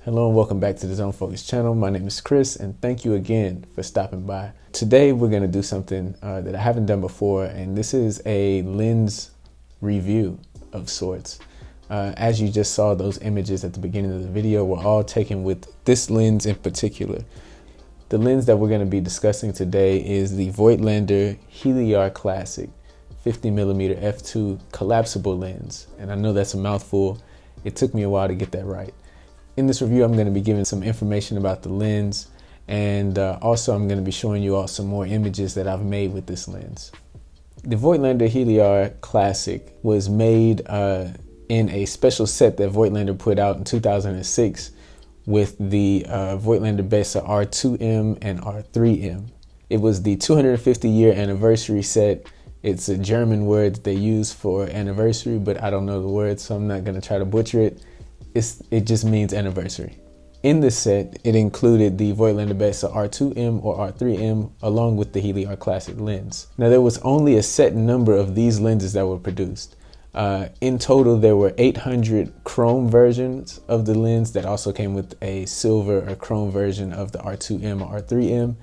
Hello and welcome back to the Zone Focus channel. My name is Chris and thank you again for stopping by. Today we're going to do something that I haven't done before, and this is a lens review of sorts. As you just saw, those images at the beginning of the video were all taken with this lens in particular. The lens that we're going to be discussing today is the Voigtlander Heliar Classic 50mm f2 collapsible lens, and I know that's a mouthful. It took me a while to get that right. In this review, I'm going to be giving some information about the lens, and also I'm going to be showing you all some more images that I've made with this lens. The Voigtlander Heliar Classic was made in a special set that Voigtlander put out in 2006 with the Voigtlander Bessa R2m and R3m. It was the 250-year anniversary set. It's a German word that they use for anniversary, but I don't know the word, so I'm not going to try to butcher it. It just means anniversary. In this set, it included the Voigtlander Bessa R2m or R3m along with the Heliar Classic lens. Now, there was only a set number of these lenses that were produced. In total, there were 800 chrome versions of the lens that also came with a silver or chrome version of the R2m or R3m.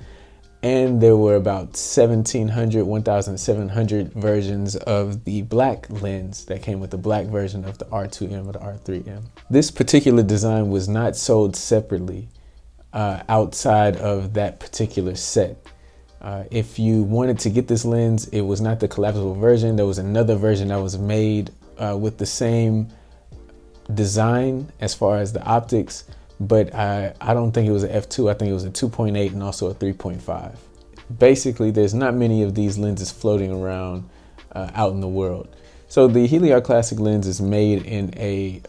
And there were about 1,700 versions of the black lens that came with the black version of the R2m or the R3m. This particular design was not sold separately outside of that particular set. If you wanted to get this lens, it was not the collapsible version. There was another version that was made with the same design as far as the optics, but I don't think it was an f2. I think it was a 2.8 and also a 3.5. Basically, there's not many of these lenses floating around out in the world. So the Heliar Classic lens is made in I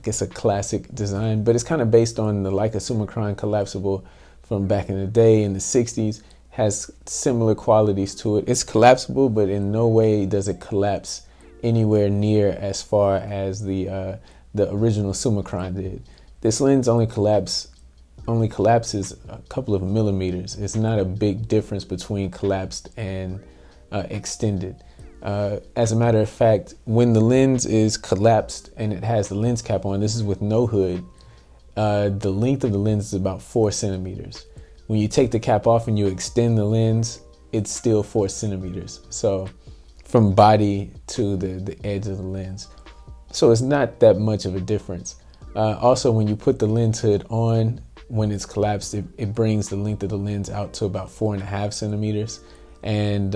guess a classic design, but it's kind of based on the Leica Summicron collapsible from back in the day in the 60s. Has similar qualities to it. It's collapsible, but in no way does it collapse anywhere near as far as the original Summicron did. This lens only collapses a couple of millimeters. It's not a big difference between collapsed and extended. As a matter of fact, when the lens is collapsed and it has the lens cap on, this is with no hood, the length of the lens is about 4 centimeters. When you take the cap off and you extend the lens, it's still 4 centimeters. So from body to the edge of the lens. So it's not that much of a difference. Also, when you put the lens hood on, when it's collapsed, it brings the length of the lens out to about 4.5 centimeters. And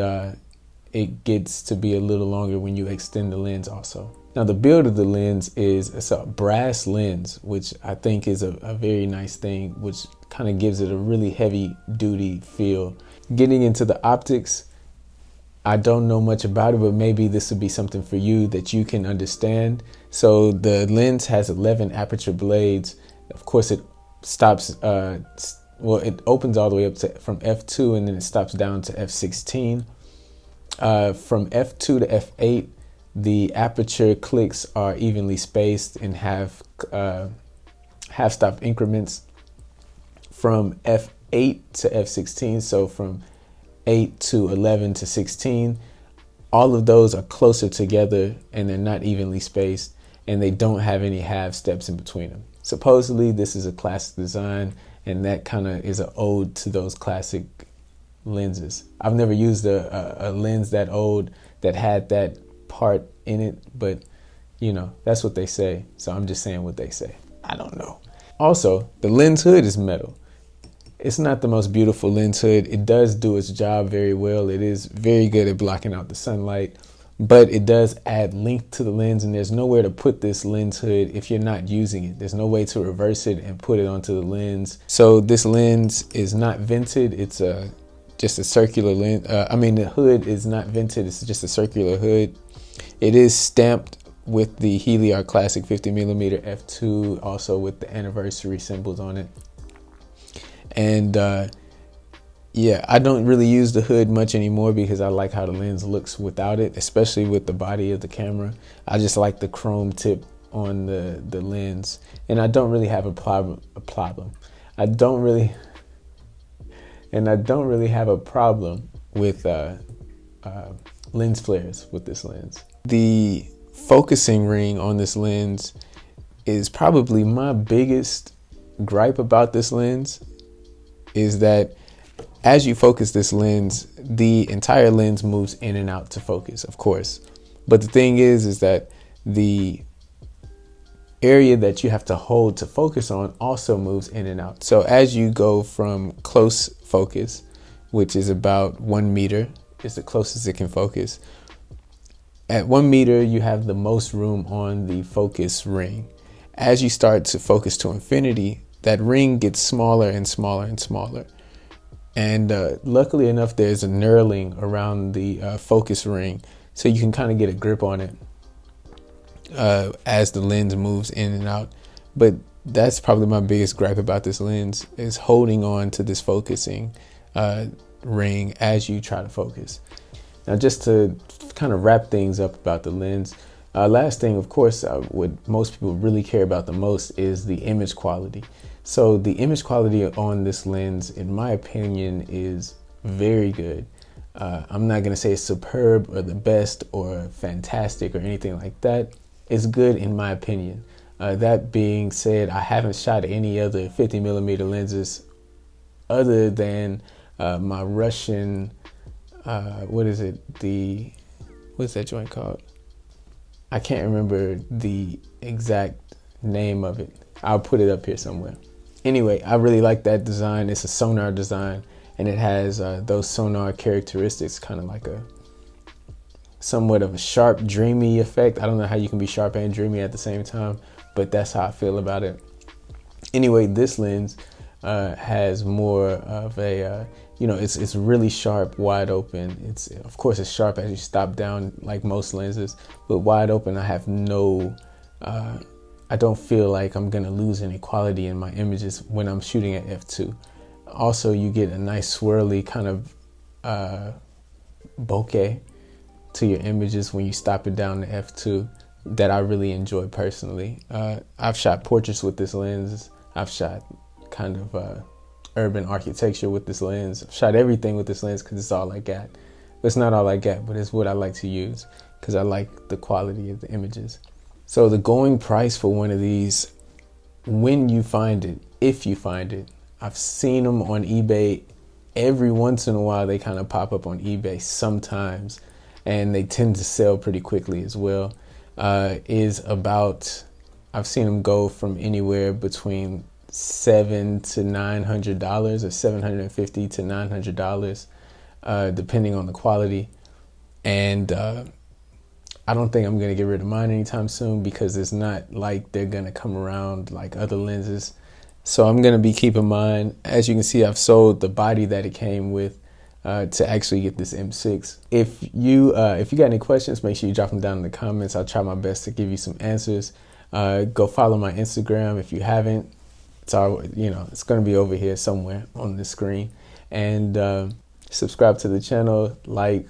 it gets to be a little longer when you extend the lens also. Now, the build of the lens it's a brass lens, which I think is a very nice thing, which kind of gives it a really heavy duty feel. Getting into the optics, I don't know much about it, but maybe this would be something for you that you can understand. So the lens has 11 aperture blades. Of course, it stops, it opens all the way up from f2 and then it stops down to f16. From f2 to f8, the aperture clicks are evenly spaced in half-stop increments. From f8 to f16, so from 8 to 11 to 16, all of those are closer together and they're not evenly spaced, and they don't have any half steps in between them. Supposedly, this is a classic design, and that kind of is an ode to those classic lenses. I've never used a lens that old that had that part in it, but you know, that's what they say, so I'm just saying what they say. I don't know. Also, the lens hood is metal. It's not the most beautiful lens hood. It does do its job very well. It is very good at blocking out the sunlight, but it does add length to the lens, and there's nowhere to put this lens hood if you're not using it. There's no way to reverse it and put it onto the lens. So this lens is not vented. It's just a circular lens. The hood is not vented. It's just a circular hood. It is stamped with the Heliar Classic 50mm f2, also with the anniversary symbols on it. And yeah, I don't really use the hood much anymore because I like how the lens looks without it, especially with the body of the camera. I just like the chrome tip on the lens, and I don't really have a problem. I don't really have a problem with lens flares with this lens. The focusing ring on this lens is probably my biggest gripe about this lens is that as you focus this lens, the entire lens moves in and out to focus, of course. But the thing is that the area that you have to hold to focus on also moves in and out. So as you go from close focus, which is about 1 meter, is the closest it can focus. At 1 meter, you have the most room on the focus ring. As you start to focus to infinity, that ring gets smaller and smaller and smaller. And luckily enough, there's a knurling around the focus ring, so you can kind of get a grip on it as the lens moves in and out. But that's probably my biggest gripe about this lens, is holding on to this focusing ring as you try to focus. Now, just to kind of wrap things up about the lens, last thing, of course, what most people really care about the most is the image quality. So the image quality on this lens, in my opinion, is very good. I'm not going to say it's superb or the best or fantastic or anything like that. It's good in my opinion. That being said, I haven't shot any other 50mm lenses other than my Russian, what's that joint called? I can't remember the exact name of it. I'll put it up here somewhere. Anyway, I really like that design. It's a sonar design, and it has those sonar characteristics, kind of like a somewhat of a sharp, dreamy effect. I don't know how you can be sharp and dreamy at the same time, but that's how I feel about it. Anyway, this lens has more of a, it's really sharp, wide open. It's, of course, it's sharp as you stop down like most lenses, but wide open, I have no, I don't feel like I'm gonna lose any quality in my images when I'm shooting at f2. Also, you get a nice swirly kind of bokeh to your images when you stop it down to f2 that I really enjoy personally. I've shot portraits with this lens. I've shot kind of urban architecture with this lens. I've shot everything with this lens because it's all I got. It's not all I got, but it's what I like to use because I like the quality of the images. So the going price for one of these, when you find it, if you find it, I've seen them on eBay. Every once in a while, they kind of pop up on eBay sometimes, and they tend to sell pretty quickly as well, is about, I've seen them go from anywhere between $700 to $900 or $750 to $900, depending on the quality. And I don't think I'm going to get rid of mine anytime soon because it's not like they're going to come around like other lenses. So I'm going to be keeping mine. As you can see, I've sold the body that it came with to actually get this M6. If you got any questions, make sure you drop them down in the comments. I'll try my best to give you some answers. Go follow my Instagram if you haven't. It's all, it's going to be over here somewhere on the screen. And subscribe to the channel, like,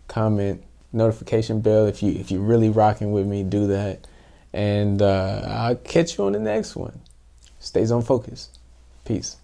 comment, notification bell. If you're really rocking with me, do that. And I'll catch you on the next one. Stays on focus. Peace.